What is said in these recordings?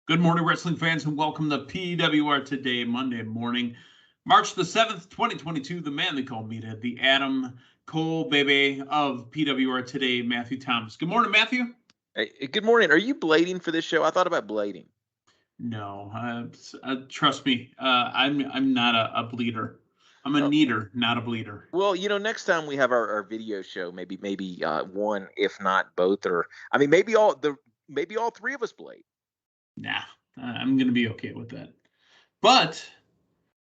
Good morning, wrestling fans, and welcome to PWR Today, Monday morning, March the 7th, 2022. The man they call Meathead, the Adam Cole baby of PWR Today, Matthew Thomas. Good morning, Matthew. Hey, good morning. Are you blading for this show? I thought about blading. No, trust me, I'm not a bleeder. I'm a kneader, not a bleeder. Well, next time we have our video show, maybe one, if not both, or maybe all three of us blade. Nah, I'm going to be okay with that. But,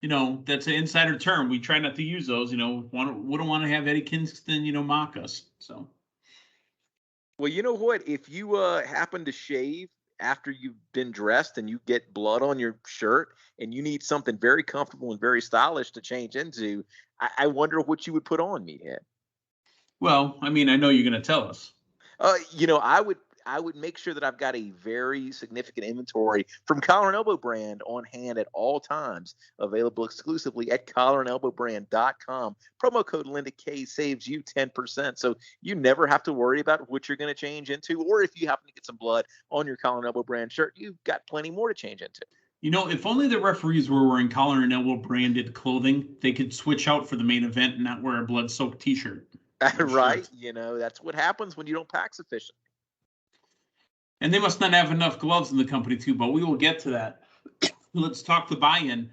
that's an insider term. We try not to use those. Wouldn't want to have Eddie Kingston, mock us. So. Well, you know what? If you happen to shave after you've been dressed and you get blood on your shirt and you need something very comfortable and very stylish to change into, I wonder what you would put on, Meathead. Well, I know you're going to tell us. I would make sure that I've got a very significant inventory from Collar and Elbow brand on hand at all times, available exclusively at collarandelbowbrand.com. Promo code Linda K saves you 10%. So you never have to worry about what you're going to change into, or if you happen to get some blood on your Collar and Elbow brand shirt, you've got plenty more to change into. If only the referees were wearing Collar and Elbow branded clothing, they could switch out for the main event and not wear a blood-soaked t-shirt. Right. That's what happens when you don't pack sufficiently. And they must not have enough gloves in the company, too, but we will get to that. Let's talk the buy-in.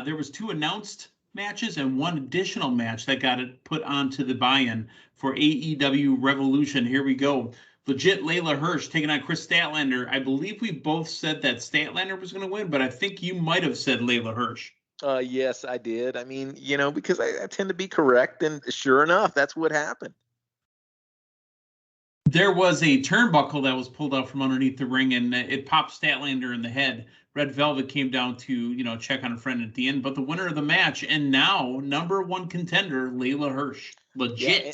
There was 2 announced matches and 1 additional match that got it put onto the buy-in for AEW Revolution. Here we go. Legit Layla Hirsch taking on Chris Statlander. I believe we both said that Statlander was going to win, but I think you might have said Layla Hirsch. Yes, I did. Because I tend to be correct, and sure enough, that's what happened. There was a turnbuckle that was pulled out from underneath the ring, and it popped Statlander in the head. Red Velvet came down to, check on a friend at the end. But the winner of the match, and now #1 contender, Layla Hirsch. Legit. Yeah,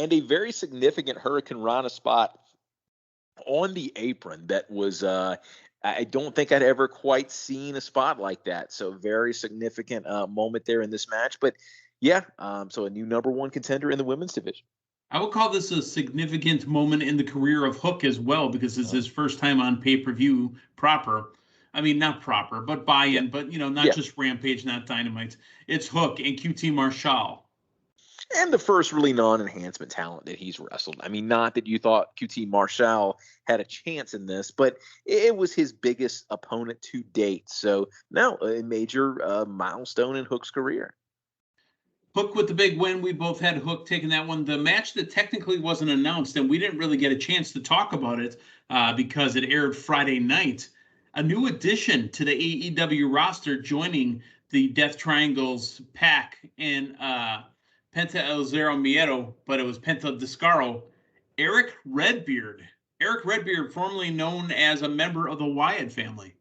and a very significant Hurricane Rana spot on the apron that was, I don't think I'd ever quite seen a spot like that. So very significant moment there in this match. But yeah, so a new #1 contender in the women's division. I would call this a significant moment in the career of Hook as well, because it's his first time on pay-per-view proper. Not proper, but buy-in, but, not just Rampage, not Dynamite. It's Hook and QT Marshall. And the first really non-enhancement talent that he's wrestled. Not that you thought QT Marshall had a chance in this, but it was his biggest opponent to date. So now a major milestone in Hook's career. Hook with the big win. We both had Hook taking that one. The match that technically wasn't announced, and we didn't really get a chance to talk about it because it aired Friday night. A new addition to the AEW roster joining the Death Triangle's pack and Penta El Zero Miedo, but it was Penta Descaro. Eric Redbeard. Eric Redbeard, formerly known as a member of the Wyatt family.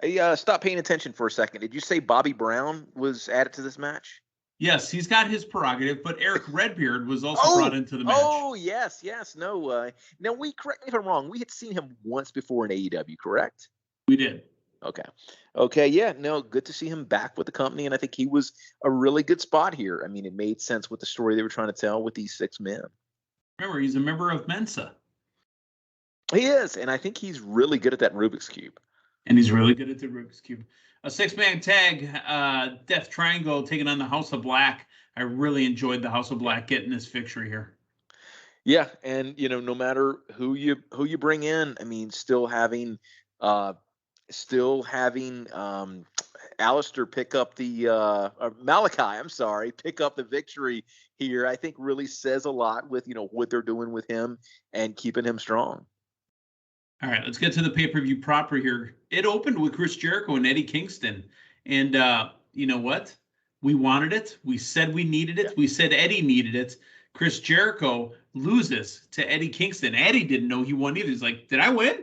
Hey, stop paying attention for a second. Did you say Bobby Brown was added to this match? Yes, he's got his prerogative, but Eric Redbeard was also brought into the match. Oh, yes. No, now correct me if I'm wrong. We had seen him once before in AEW, correct? We did. Okay. Yeah, no, good to see him back with the company, and I think he was a really good spot here. It made sense with the story they were trying to tell with these 6 men. Remember, he's a member of Mensa. He is, and I think he's really good at that Rubik's Cube. And he's really good at the Rubik's Cube. A 6-man tag, Death Triangle taking on the House of Black. I really enjoyed the House of Black getting this victory here. Yeah, and no matter who you bring in, still having Alistair pick up Malachi, pick up the victory here, I think really says a lot with what they're doing with him and keeping him strong. All right, let's get to the pay-per-view proper here. It opened with Chris Jericho and Eddie Kingston. And you know what? We wanted it. We said we needed it. Yeah. We said Eddie needed it. Chris Jericho loses to Eddie Kingston. Eddie didn't know he won either. He's like, did I win?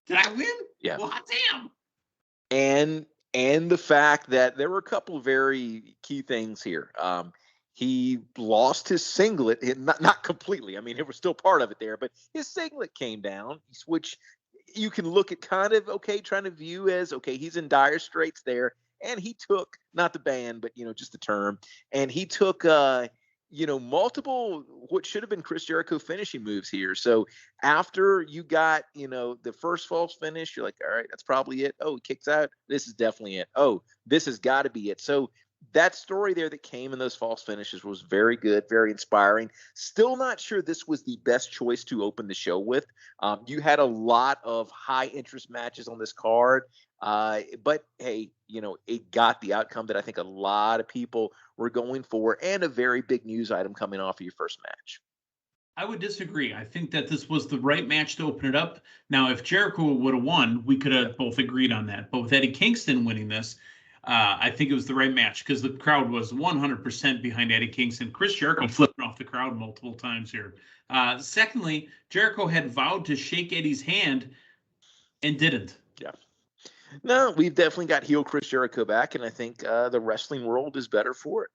Yeah. Well, damn. And the fact that there were a couple very key things here. He lost his singlet, not completely. It was still part of it there, but his singlet came down, which you can look at kind of, trying to view as, he's in dire straits there. And he took, not the band, but, just the term. And he took multiple what should have been Chris Jericho finishing moves here. So after you got, the first false finish, you're like, all right, that's probably it. Oh, he kicks out. This is definitely it. Oh, this has got to be it. So that story there that came in those false finishes was very good, very inspiring. Still not sure this was the best choice to open the show with. You had a lot of high interest matches on this card. But hey, it got the outcome that I think a lot of people were going for, and a very big news item coming off of your first match. I would disagree. I think that this was the right match to open it up. Now, if Jericho would have won, we could have both agreed on that. But with Eddie Kingston winning this, I think it was the right match because the crowd was 100% behind Eddie Kingston. Chris Jericho flipping off the crowd multiple times here. Secondly, Jericho had vowed to shake Eddie's hand and didn't. Yeah. No, we've definitely got heel Chris Jericho back, and I think the wrestling world is better for it.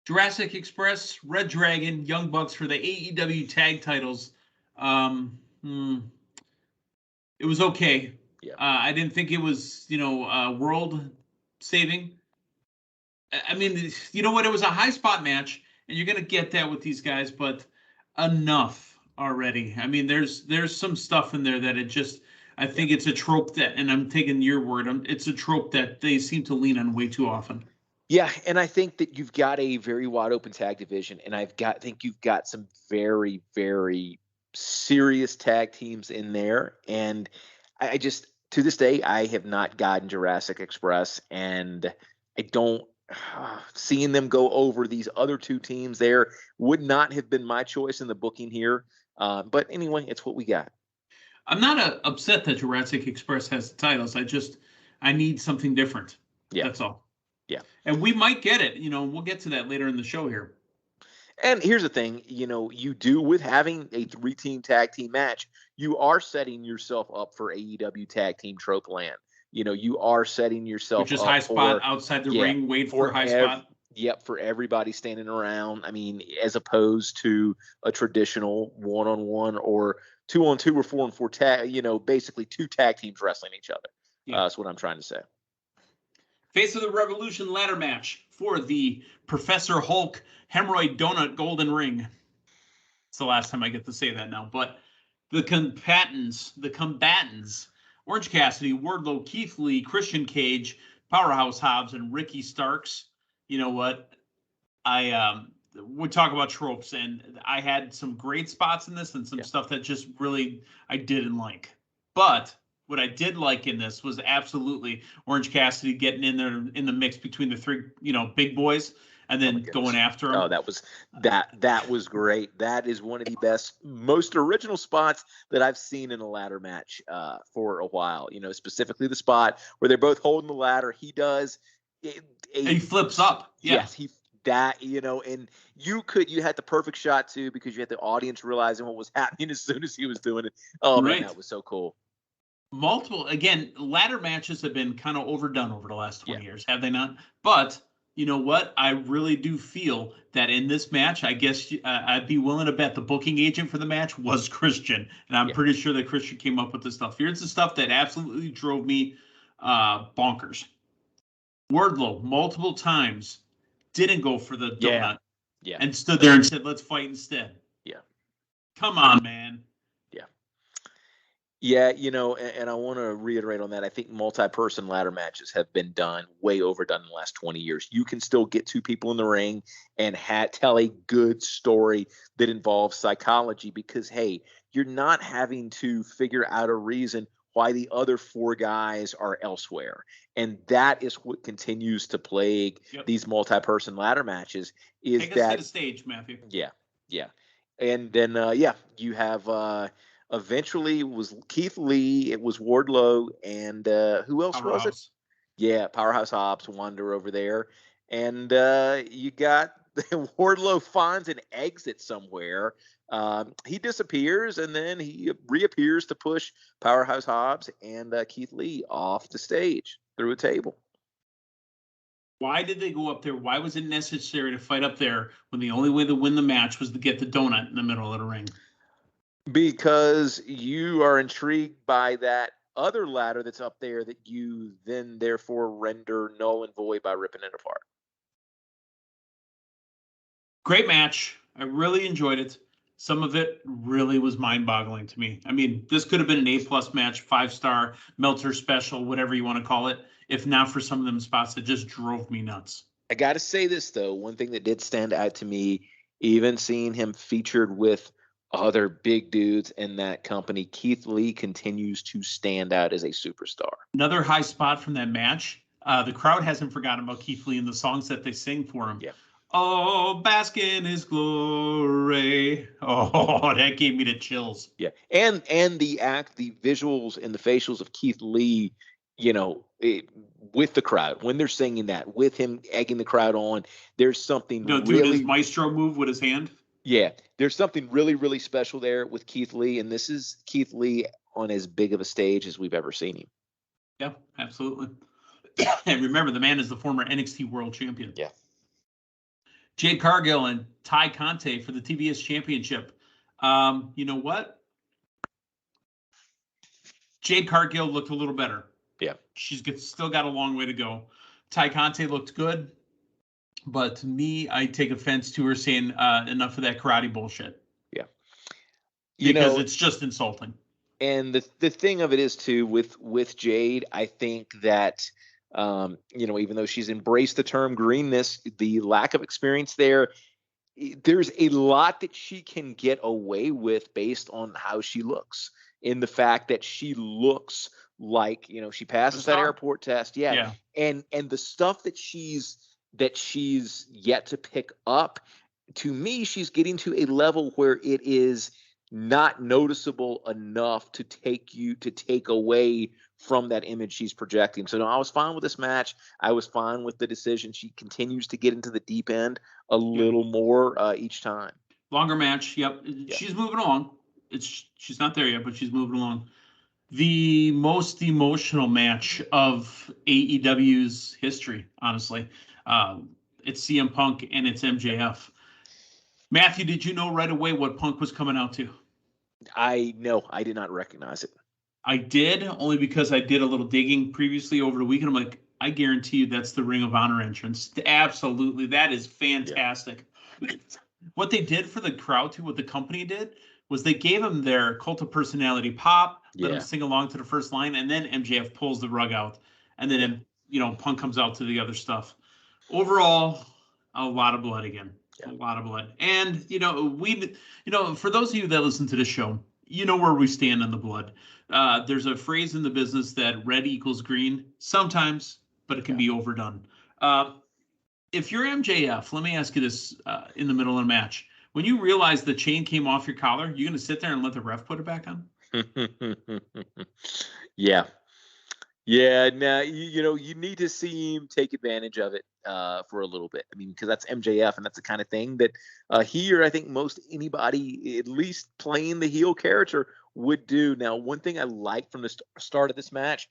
Jurassic Express, Red Dragon, Young Bucks for the AEW tag titles. It was okay. Yeah. I didn't think it was, world saving. I mean, you know what? It was a high spot match, and you're going to get that with these guys, but enough already. I mean, there's some stuff in there that I think it's a trope that, and I'm taking your word, it's a trope that they seem to lean on way too often. Yeah, and I think that you've got a very wide open tag division, and I think you've got some very, very serious tag teams in there. And I just, to this day, I have not gotten Jurassic Express, and I don't, seeing them go over these other two teams there would not have been my choice in the booking here. But anyway, it's what we got. I'm not upset that Jurassic Express has the titles. I need something different. Yeah. That's all. Yeah. And we might get it. We'll get to that later in the show here. And here's the thing, you do with having a 3-team tag team match, you are setting yourself up for AEW tag team trope land. You are setting yourself Which is up high spot outside the ring, wait for high spot. Yep, for everybody standing around. I mean, as opposed to a traditional 1-on-1 or 2-on-2 or 4-on-4 tag, basically two tag teams wrestling each other. Yeah. That's what I'm trying to say. Face of the Revolution ladder match for the Professor Hulk Hemorrhoid Donut Golden Ring. It's the last time I get to say that now. But the combatants, Orange Cassidy, Wardlow, Keith Lee, Christian Cage, Powerhouse Hobbs, and Ricky Starks. You know what? We talk about tropes, and I had some great spots in this and some stuff that just really I didn't like. But what I did like in this was absolutely Orange Cassidy getting in there in the mix between the three, big boys, and then going after him. Oh, that was great. That is one of the best, most original spots that I've seen in a ladder match for a while. Specifically the spot where they're both holding the ladder. He does. He flips up. Yeah. Yes, and you had the perfect shot too, because you had the audience realizing what was happening as soon as he was doing it. Oh man, that was so cool. Ladder matches have been kind of overdone over the last 20 years, have they not? But you know what? I really do feel that in this match, I guess I'd be willing to bet the booking agent for the match was Christian. And I'm pretty sure that Christian came up with this stuff. Here's the stuff that absolutely drove me bonkers. Wardlow, multiple times, didn't go for the donut and stood there and said, let's fight instead. Yeah. Come on, man. Yeah, and I want to reiterate on that. I think multi-person ladder matches have been way overdone in the last 20 years. You can still get two people in the ring and tell a good story that involves psychology because, hey, you're not having to figure out a reason why the other four guys are elsewhere. And that is what continues to plague these multi-person ladder matches. Take us to the stage, Matthew. Yeah. And then, you have... Eventually, it was Keith Lee, it was Wardlow, and who else was it? Yeah, Powerhouse Hobbs wander over there. And you got Wardlow finds an exit somewhere. He disappears, and then he reappears to push Powerhouse Hobbs and Keith Lee off the stage through a table. Why did they go up there? Why was it necessary to fight up there when the only way to win the match was to get the donut in the middle of the ring? Because you are intrigued by that other ladder that's up there that you then therefore render null and void by ripping it apart. Great match. I really enjoyed it. Some of it really was mind-boggling to me. I mean, this could have been an A+ match, 5-star, Meltzer special, whatever you want to call it, if not for some of them spots that just drove me nuts. I got to say this, though. One thing that did stand out to me, even seeing him featured with other big dudes in that company, Keith Lee continues to stand out as a superstar. Another high spot from that match. The crowd hasn't forgotten about Keith Lee and the songs that they sing for him. Yeah. Oh, bask in his glory. Oh, that gave me the chills. Yeah. And the visuals and the facials of Keith Lee, with the crowd, when they're singing that, with him egging the crowd on, there's something doing his maestro move with his hand. Yeah, there's something really, really special there with Keith Lee, and this is Keith Lee on as big of a stage as we've ever seen him. Yeah, absolutely. And remember, the man is the former NXT World Champion. Yeah. Jade Cargill and Ty Conte for the TBS Championship. You know what? Jade Cargill looked a little better. Yeah. She's still got a long way to go. Ty Conte looked good. But to me, I take offense to her saying enough of that karate bullshit. Yeah. Because it's just insulting. And the thing of it is, too, with Jade, I think that, even though she's embraced the term greenness, the lack of experience there's a lot that she can get away with based on how she looks. In the fact that she looks like, she passes that airport test. Yeah. And the stuff that she's yet to pick up, to me, she's getting to a level where it is not noticeable enough to take away from that image she's projecting. So no, I was fine with this match. I was fine with the decision. She continues to get into the deep end a little more each time. Longer match. Yep. She's moving along. She's not there yet, but she's moving along. The most emotional match of AEW's history, honestly. It's CM Punk and it's MJF. Matthew, did you know right away what Punk was coming out to? I did not recognize it. I did, only because I did a little digging previously over the weekend. I'm like, I guarantee you that's the Ring of Honor entrance. Absolutely. That is fantastic. Yeah. What they did for the crowd, too, what the company did, was they gave them their Cult of Personality pop, let them sing along to the first line, and then MJF pulls the rug out. And then, Punk comes out to the other stuff. Overall, a lot of blood again. Yeah. A lot of blood. And, for those of you that listen to this show, you know where we stand on the blood. There's a phrase in the business that red equals green sometimes, but it can be overdone. If you're MJF, let me ask you this in the middle of the match. When you realize the chain came off your collar, you're going to sit there and let the ref put it back on? Yeah. Yeah, now, you need to see him take advantage of it for a little bit. I mean, because that's MJF, and that's the kind of thing that I think most anybody, at least playing the heel character, would do. Now, one thing I liked from the start of this match,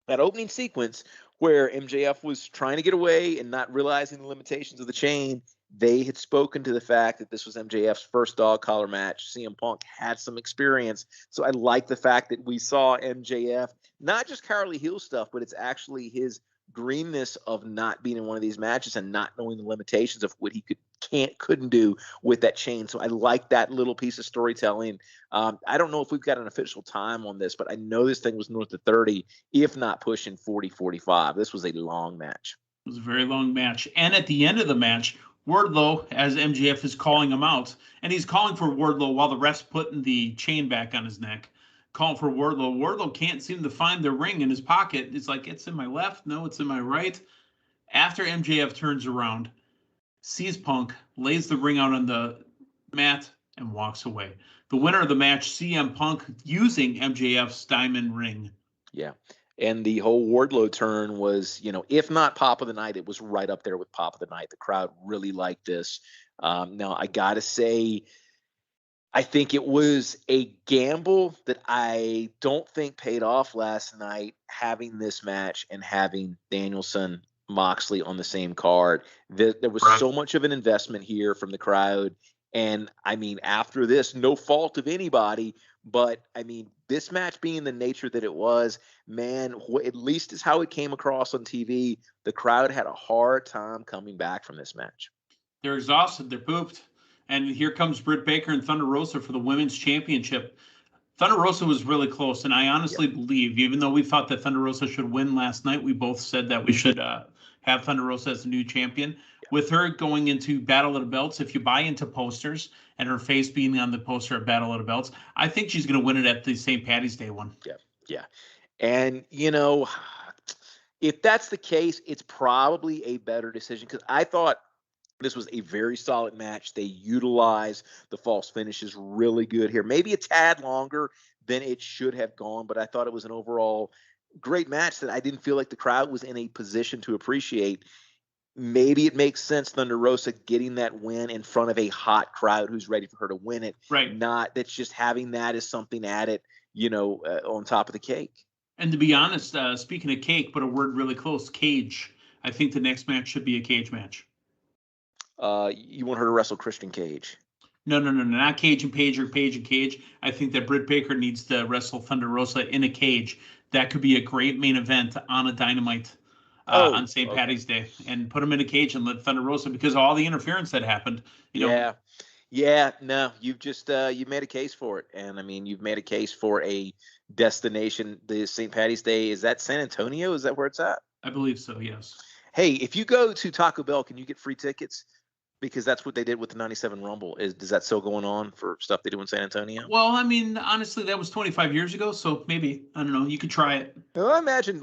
that opening sequence where MJF was trying to get away and not realizing the limitations of the chain, they had spoken to the fact that this was MJF's first dog collar match. CM Punk had some experience. So I like the fact that we saw MJF, not just cowardly heel stuff, but it's actually his greenness of not being in one of these matches and not knowing the limitations of what he couldn't do with that chain. So I like that little piece of storytelling. I don't know if we've got an official time on this, but I know this thing was north of 30, if not pushing 40, 45. This was a long match. It was a very long match. And at the end of the match, Wardlow, as MJF is calling him out, and he's calling for Wardlow while the ref's putting the chain back on his neck, calling for Wardlow. Wardlow can't seem to find the ring in his pocket. It's like, it's in my left. No, it's in my right. After MJF turns around, sees Punk, lays the ring out on the mat, and walks away. The winner of the match, CM Punk, using MJF's diamond ring. Yeah. And the whole Wardlow turn was, if not pop of the night, it was right up there with pop of the night. The crowd really liked this. Now, I got to say, I think it was a gamble that I don't think paid off last night, having this match and having Danielson, Moxley on the same card. There was so much of an investment here from the crowd. And, I mean, after this, no fault of anybody, but, I mean, this match being the nature that it was, man, at least is how it came across on TV. The crowd had a hard time coming back from this match. They're exhausted. They're pooped. And here comes Britt Baker and Thunder Rosa for the women's championship. Thunder Rosa was really close, and I honestly believe, even though we thought that Thunder Rosa should win last night, we both said that we should have Thunder Rosa as the new champion. With her going into Battle of the Belts, if you buy into posters and her face being on the poster at Battle of the Belts, I think she's going to win it at the St. Patty's Day one. Yeah. And, if that's the case, it's probably a better decision, because I thought this was a very solid match. They utilized the false finishes really good here. Maybe a tad longer than it should have gone, but I thought it was an overall great match that I didn't feel like the crowd was in a position to appreciate. Maybe it makes sense, Thunder Rosa getting that win in front of a hot crowd who's ready for her to win it. Right. Not that's just having that as something added, on top of the cake. And to be honest, speaking of cake, but a word really close, cage. I think the next match should be a cage match. You want her to wrestle Christian Cage? No, not Cage and Page or Page and Cage. I think that Britt Baker needs to wrestle Thunder Rosa in a cage. That could be a great main event on a Dynamite on St. Patty's Day, and put them in a cage and let Thunder Rosa, because of all the interference that happened. Yeah. No, you've just you've made a case for it, and I mean you've made a case for a destination. The St. Patty's Day, is that San Antonio? Is that where it's at? I believe so. Yes. Hey, if you go to Taco Bell, can you get free tickets? Because that's what they did with the 97 Rumble. Does that still going on for stuff they do in San Antonio? Well, I mean, honestly, that was 25 years ago, so maybe, I don't know, you could try it. Well, I imagine,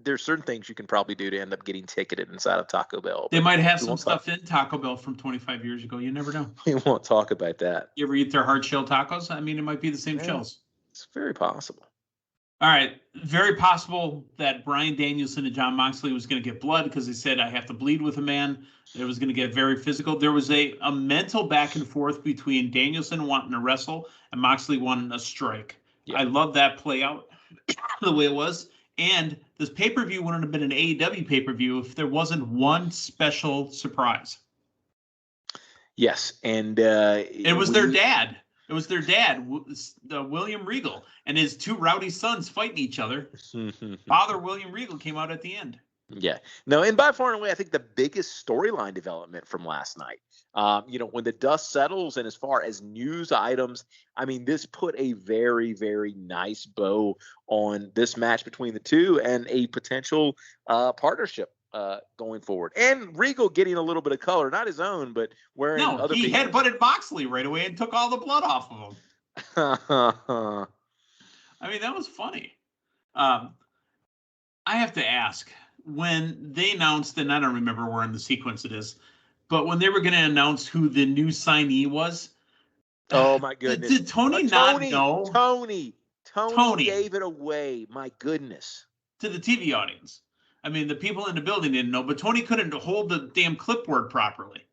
there's certain things you can probably do to end up getting ticketed inside of Taco Bell. They might have some stuff in Taco Bell from 25 years ago. You never know. We won't talk about that. You ever eat their hard shell tacos? I mean, it might be the same shells. It's very possible. All right. Very possible that Bryan Danielson and Jon Moxley was going to get blood, because they said, I have to bleed with a man. It was going to get very physical. There was a mental back and forth between Danielson wanting to wrestle and Moxley wanting a strike. Yeah. I love that play out the way it was. And this pay-per-view wouldn't have been an AEW pay-per-view if there wasn't one special surprise. Yes. And it was their dad. It was their dad, William Regal, and his two rowdy sons fighting each other. Father William Regal came out at the end. Yeah. No, and by far and away, I think the biggest storyline development from last night, when the dust settles and as far as news items, I mean, this put a very, very nice bow on this match between the two and a potential partnership going forward. And Regal getting a little bit of color, not his own, but wearing other people's. He headbutted Moxley right away and took all the blood off of him. I mean, that was funny. I have to ask, when they announced, and I don't remember where in the sequence it is, but when they were going to announce who the new signee was. Oh, my goodness. Did Tony not know? Tony gave it away. My goodness. To the TV audience. I mean, the people in the building didn't know, but Tony couldn't hold the damn clipboard properly.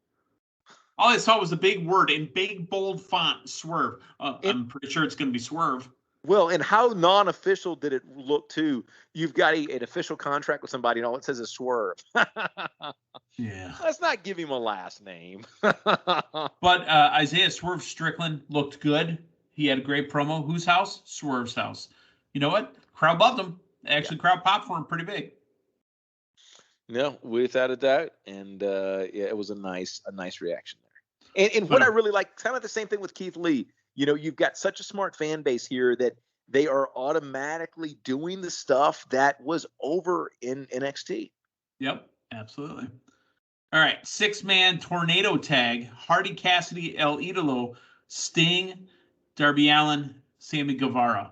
All I saw was a big word in big, bold font, Swerve. I'm pretty sure it's going to be Swerve. Well, and how non-official did it look, too? You've got an official contract with somebody, and all it says is Swerve. Yeah. Let's not give him a last name. But Isiah Swerve Strickland looked good. He had a great promo. Whose house? Swerve's house. You know what? Crowd loved him. Actually, crowd popped for him pretty big. No, without a doubt. And it was a nice reaction there. And what I really like, kind of the same thing with Keith Lee. You've got such a smart fan base here that they are automatically doing the stuff that was over in NXT. Yep, absolutely. All right, 6-man tornado tag. Hardy Cassidy, El Idolo, Sting, Darby Allin, Sammy Guevara.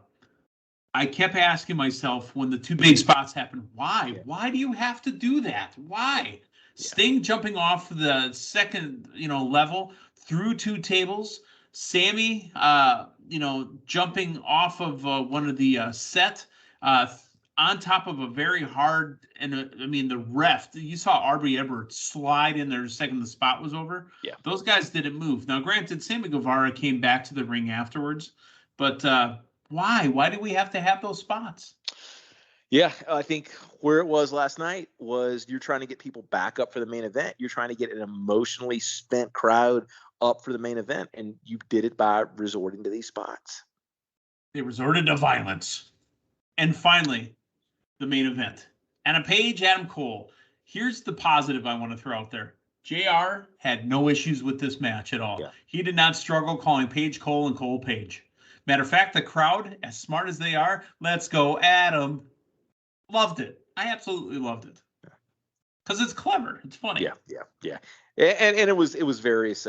I kept asking myself when the two big spots happened, why? Yeah. Why do you have to do that? Why? Yeah. Sting jumping off the second, level through two tables. Sammy, jumping off of one of the set on top of a very hard, and the ref, you saw Aubrey Edwards slide in there the second the spot was over. Yeah. Those guys didn't move. Now, granted, Sammy Guevara came back to the ring afterwards, but why? Why do we have to have those spots? Yeah, I think where it was last night was you're trying to get people back up for the main event. You're trying to get an emotionally spent crowd up for the main event, and you did it by resorting to these spots. They resorted to violence. And finally, the main event. Anna Page, Adam Cole. Here's the positive I want to throw out there. JR had no issues with this match at all. Yeah. He did not struggle calling Paige Cole and Cole Paige. Matter of fact, the crowd, as smart as they are, let's go Adam, loved it. I absolutely loved it. Because it's clever. It's funny. Yeah. And it was various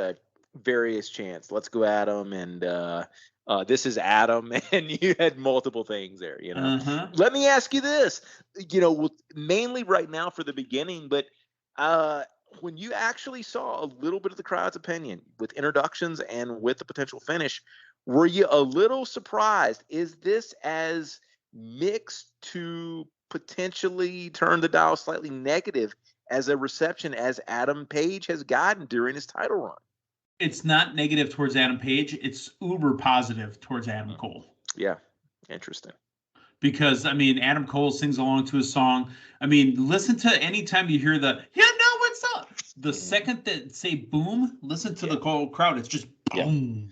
chants. Let's go Adam, and this is Adam, and you had multiple things there. Let me ask you this. Mainly right now for the beginning, but when you actually saw a little bit of the crowd's opinion with introductions and with the potential finish, were you a little surprised? Is this as mixed to potentially turn the dial slightly negative as a reception as Adam Page has gotten during his title run? It's not negative towards Adam Page. It's uber positive towards Adam Cole. Yeah. Interesting. Because, Adam Cole sings along to his song. Listen to anytime you hear what's up. The second that say boom, listen to the Cole crowd. It's just boom.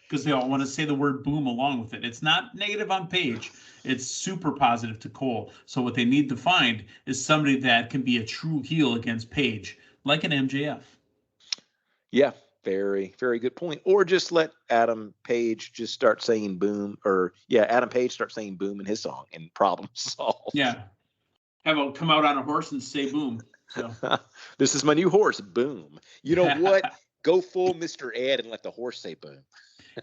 Because they all want to say the word boom along with it. It's not negative on Page. It's super positive to Cole. So what they need to find is somebody that can be a true heel against Page, like an MJF. Yeah. Very, very good point. Or just let Adam Page just start saying boom, Adam Page start saying boom in his song and problem solved. Yeah. Have him come out on a horse and say boom. So this is my new horse, boom. You know what? Go full Mr. Ed and let the horse say boom.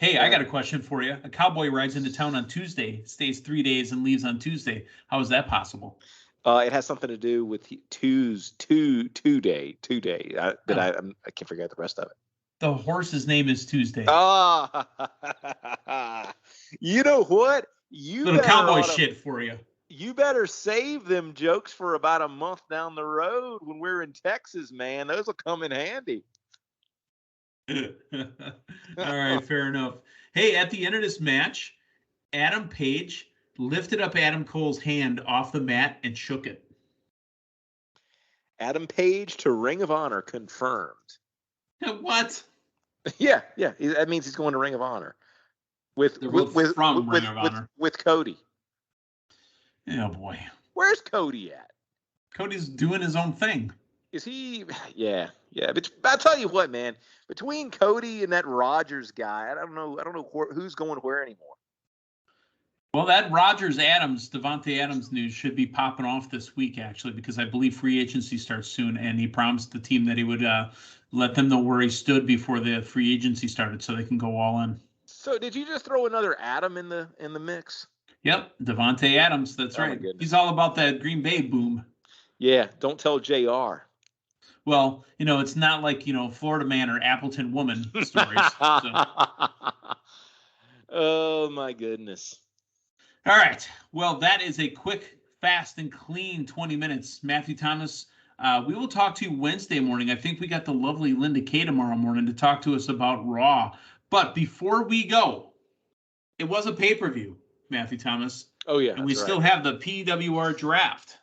Hey, I got a question for you. A cowboy rides into town on Tuesday, stays 3 days, and leaves on Tuesday. How is that possible? It has something to do with Tuesday. But I can't figure out the rest of it. The horse's name is Tuesday. Oh, you know what? Little cowboy shit for you. You better save them jokes for about a month down the road when we're in Texas, man. Those will come in handy. All right, fair enough. Hey, at the end of this match, Adam Page lifted up Adam Cole's hand off the mat and shook it. Adam Page to Ring of Honor confirmed. What? Yeah. That means he's going to Ring of Honor with Cody. Oh boy. Where's Cody at? Cody's doing his own thing. Is he? Yeah. But I'll tell you what, man. Between Cody and that Rogers guy, I don't know who's going where anymore. Well, that Devontae Adams news should be popping off this week, actually, because I believe free agency starts soon, and he promised the team that he would let them know where he stood before the free agency started, so they can go all in. So, did you just throw another Adam in the mix? Yep, Devontae Adams. That's right. He's all about that Green Bay boom. Yeah, don't tell JR. Well, it's not like Florida Man or Appleton Woman stories. So. Oh my goodness. All right. Well, that is a quick, fast, and clean 20 minutes. Matthew Thomas, we will talk to you Wednesday morning. I think we got the lovely Linda Kay tomorrow morning to talk to us about Raw. But before we go, it was a pay-per-view, Matthew Thomas. Oh, yeah. And we still have the PWR draft.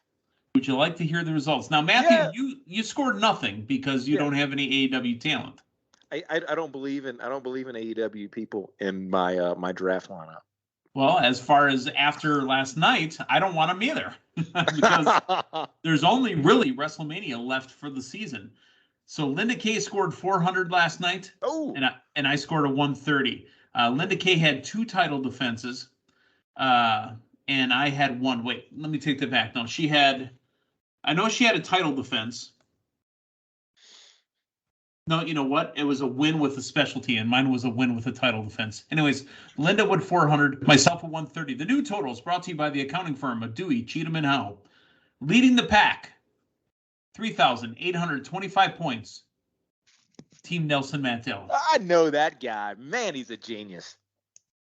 Would you like to hear the results? Now, Matthew, you scored nothing because you don't have any AEW talent. I don't believe in AEW people in my my draft lineup. Well, as far as after last night, I don't want them either because there's only really WrestleMania left for the season. So Linda Kay scored 400 last night, and I scored a 130. Linda Kay had 2 title defenses, and I had 1. Wait, let me take that back. No, I know she had a title defense. No, you know what? It was a win with a specialty, and mine was a win with a title defense. Anyways, Linda Wood 400, myself a 130. The new totals brought to you by the accounting firm of Dewey, Cheatham & Howe. Leading the pack, 3,825 points. Team Nelson Mandela. I know that guy. Man, he's a genius.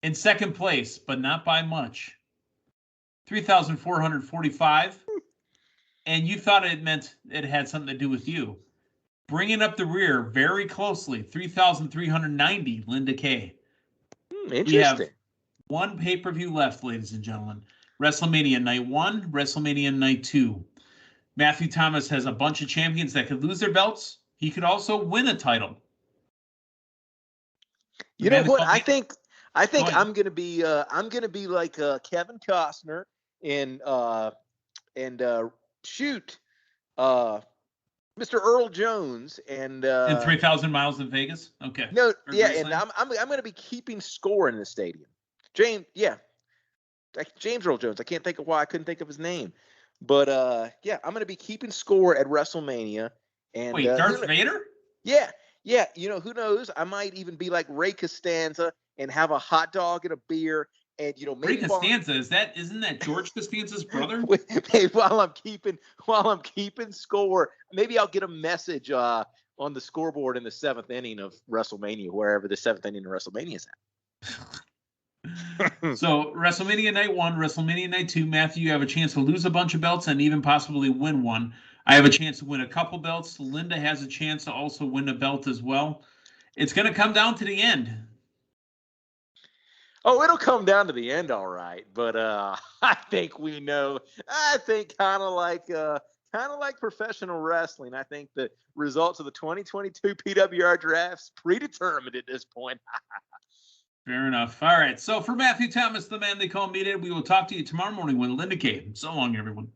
In second place, but not by much, 3,445. And you thought it meant it had something to do with you. Bringing up the rear very closely, 3,390, Linda Kay. Interesting. We have 1 pay-per-view left, ladies and gentlemen. WrestleMania Night 1, WrestleMania Night 2. Matthew Thomas has a bunch of champions that could lose their belts. He could also win a title. You know what? I think I'm gonna be like Kevin Costner in Mr. Earl Jones and 3,000 miles in Vegas. Okay. No, Or yeah, Graceland? and I'm going to be keeping score in the stadium. James Earl Jones. I can't think of why I couldn't think of his name, but I'm going to be keeping score at WrestleMania. And Wait, Darth Vader? Yeah. Who knows? I might even be like Ray Costanza and have a hot dog and a beer. And maybe Ray Costanza, isn't that George Costanza's brother? while I'm keeping score, maybe I'll get a message on the scoreboard in the 7th inning of WrestleMania, wherever the 7th inning of WrestleMania is at. So WrestleMania Night 1, WrestleMania Night 2, Matthew, you have a chance to lose a bunch of belts and even possibly win one. I have a chance to win a couple belts. Linda has a chance to also win a belt as well. It's going to come down to the end. Oh, it'll come down to the end, all right. But I think we know. I think kind of like professional wrestling. I think the results of the 2022 PWR draft's predetermined at this point. Fair enough. All right. So for Matthew Thomas, the man they call Meathead, we will talk to you tomorrow morning with Linda K. So long, everyone.